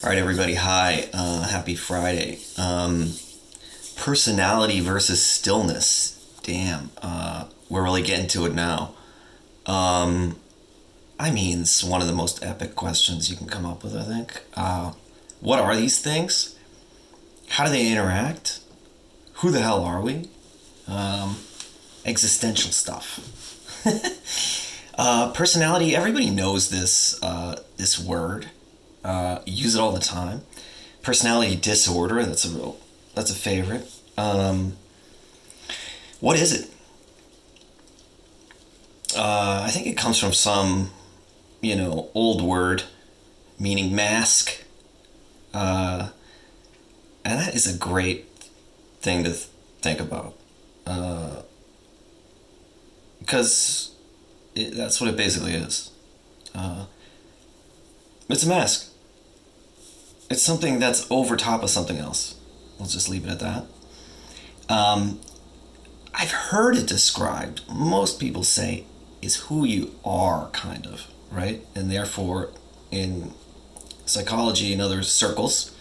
All right, everybody. Hi. Happy Friday. Personality versus stillness. Damn. We're really getting to it now. It's one of the most epic questions you can come up with, I think. What are these things? How do they interact? Who the hell are we? Existential stuff. Personality. Everybody knows this word. Use it all the time. Personality disorder. That's a favorite. What is it? I think it comes from some, old word meaning mask. And that is a great thing to think about. Because that's what it basically is. It's a mask. It's something that's over top of something else. Let's just leave it at that. I've heard it described, most people say, is who you are, kind of, right? And therefore, in psychology and other circles,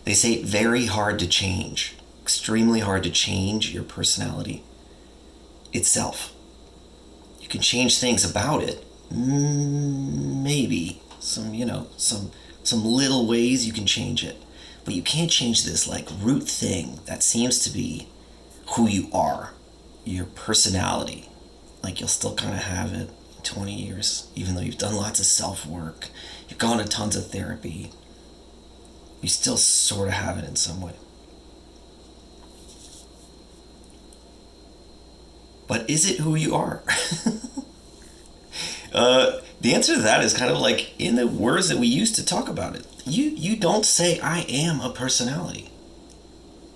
they say it very hard to change, extremely hard to change your personality itself. You can change things about it, maybe some little ways you can change it, but you can't change this like root thing that seems to be who you are, your personality. Like you'll still kind of have it in 20 years, even though you've done lots of self-work, you've gone to tons of therapy, you still sort of have it in some way. But is it who you are? The answer to that is kind of like in the words that we use to talk about it. You don't say, I am a personality.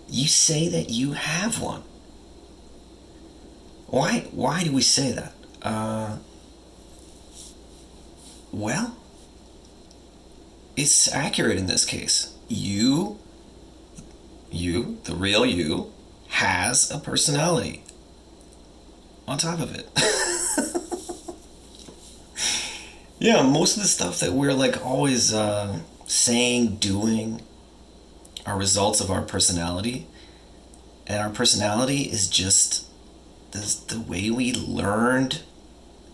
You say that you have one. Why do we say that? Well, it's accurate in this case. You, the real you, has a personality on top of it. Yeah, most of the stuff that we're like always saying, doing, are results of our personality. And our personality is just the way we learned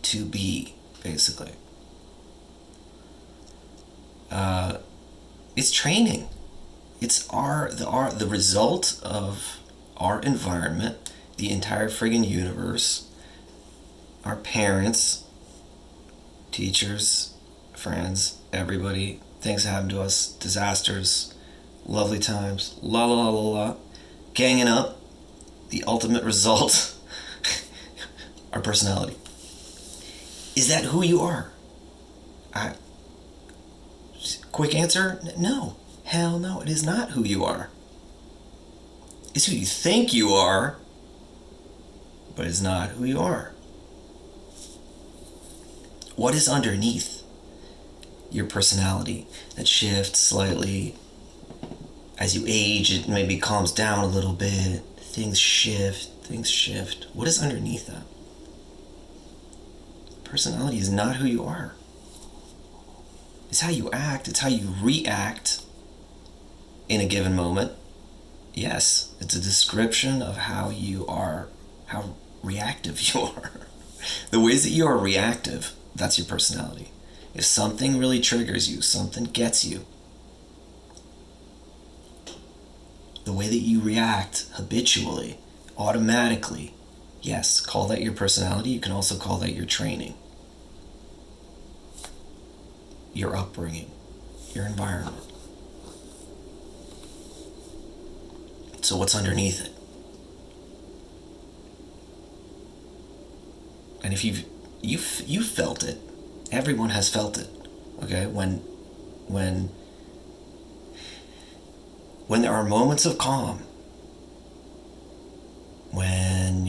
to be, basically. It's training. It's the result of our environment, the entire friggin' universe, our parents, teachers, friends, everybody, things that happen to us, disasters, lovely times, la la la la la, ganging up, the ultimate result, our personality. Is that who you are? Quick answer, no. Hell no, it is not who you are. It's who you think you are, but it's not who you are. What is underneath your personality that shifts slightly as you age? It maybe calms down a little bit. Things shift. What is underneath that? Personality is not who you are. It's how you act. It's how you react in a given moment. Yes, it's a description of how you are, how reactive you are. The ways that you are reactive, that's your personality. If something really triggers you, something gets you, the way that you react habitually, automatically, yes, call that your personality. You can also call that your training, your upbringing, your environment. So what's underneath it? And if you've felt it, everyone has felt it. Okay, when there are moments of calm, when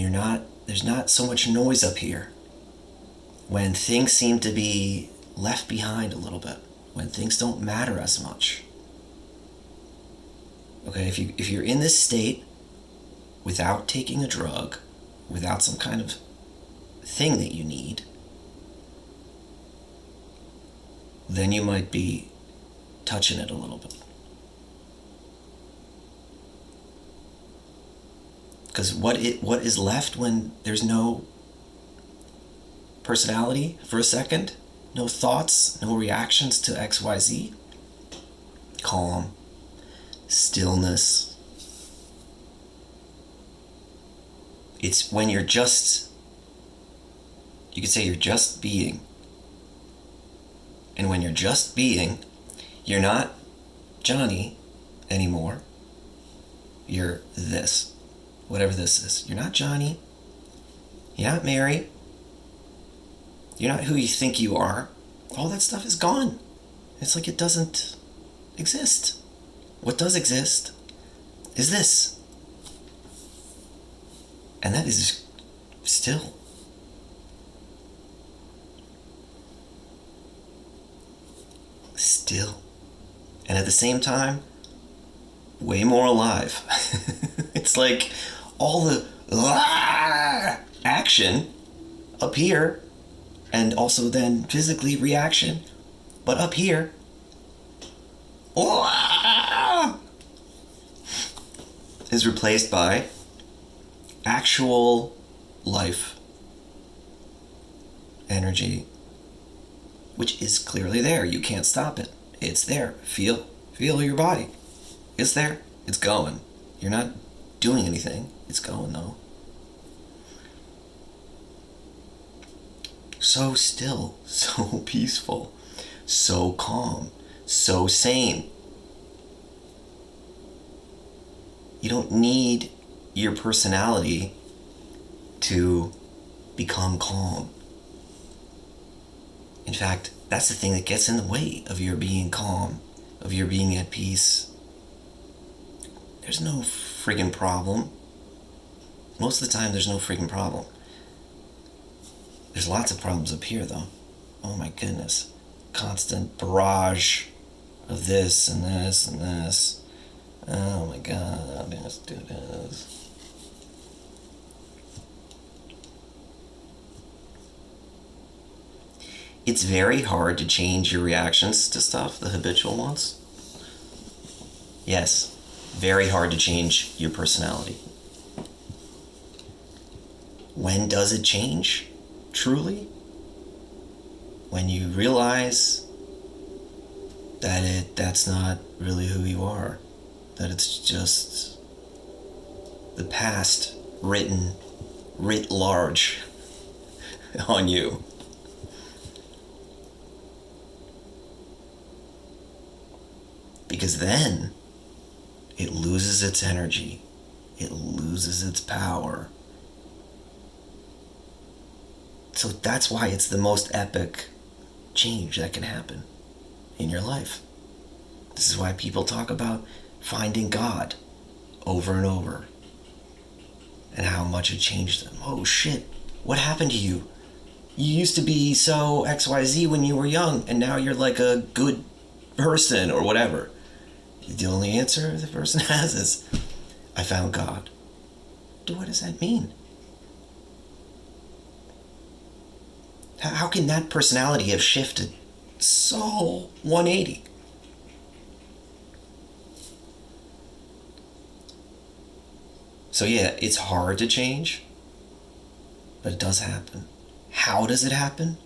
there's not so much noise up here, when things seem to be left behind a little bit, when things don't matter as much. Okay, if you're in this state without taking a drug, without some kind of thing that you need, then you might be touching it a little bit. Because what is left when there's no personality for a second? No thoughts, no reactions to XYZ? Calm, stillness. It's when you're just, you could say you're just being. And when you're just being, you're not Johnny anymore. You're this. Whatever this is. You're not Johnny. You're not Mary. You're not who you think you are. All that stuff is gone. It's like it doesn't exist. What does exist is this. And that is still. Still. And at the same time, way more alive. It's like all the action up here, and also then physically reaction, but up here, is replaced by actual life, energy, which is clearly there. You can't stop it. It's there. Feel your body. It's there. It's going. You're not doing anything. It's going though. So still, so peaceful, so calm, so sane. You don't need your personality to become calm. In fact, that's the thing that gets in the way of your being calm, of your being at peace. There's no friggin' problem. Most of the time, there's no friggin' problem. There's lots of problems up here, though. Oh my goodness. Constant barrage of this and this and this. Oh my god, let's do this. It's very hard to change your reactions to stuff, the habitual ones. Yes, very hard to change your personality. When does it change? Truly? When you realize that that's not really who you are. That it's just the past writ large on you. Because then it loses its energy. It loses its power. So that's why it's the most epic change that can happen in your life. This is why people talk about finding God over and over, and how much it changed them. Oh shit, what happened to you? You used to be so XYZ when you were young, and now you're like a good person or whatever. The only answer the person has is, I found God. What does that mean? How can that personality have shifted so 180? So yeah, it's hard to change, but it does happen. How does it happen?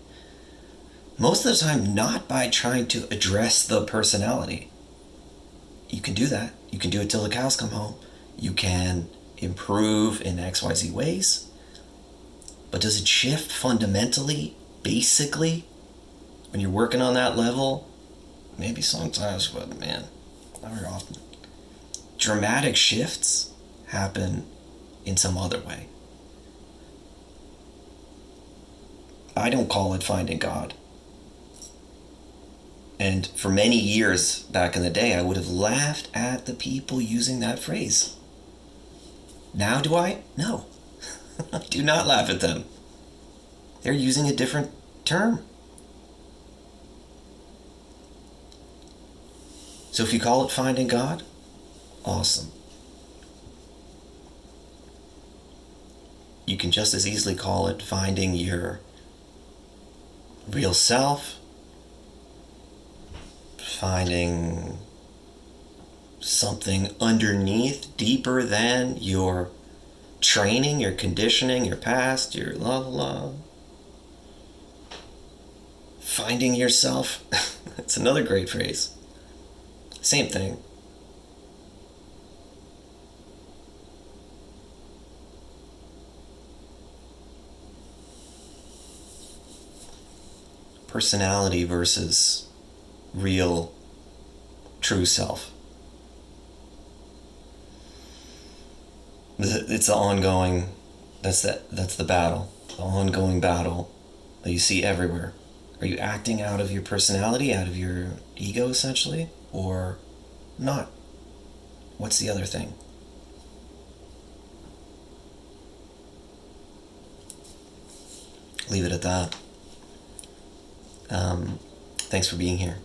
Most of the time, not by trying to address the personality. You can do that. You can do it till the cows come home. You can improve in XYZ ways. But does it shift fundamentally, basically, when you're working on that level? Maybe sometimes, but man, not very often. Dramatic shifts happen in some other way. I don't call it finding God. And for many years back in the day, I would have laughed at the people using that phrase. Now do I? No. I do not laugh at them. They're using a different term. So if you call it finding God, awesome. You can just as easily call it finding your real self, finding something underneath, deeper than your training, your conditioning, your past, your la la la. Finding yourself. That's another great phrase. Same thing. Personality versus real, true self. It's the ongoing, that's the battle, the ongoing battle that you see everywhere. Are you acting out of your personality, out of your ego essentially, or not? What's the other thing? Leave it at that. Thanks for being here.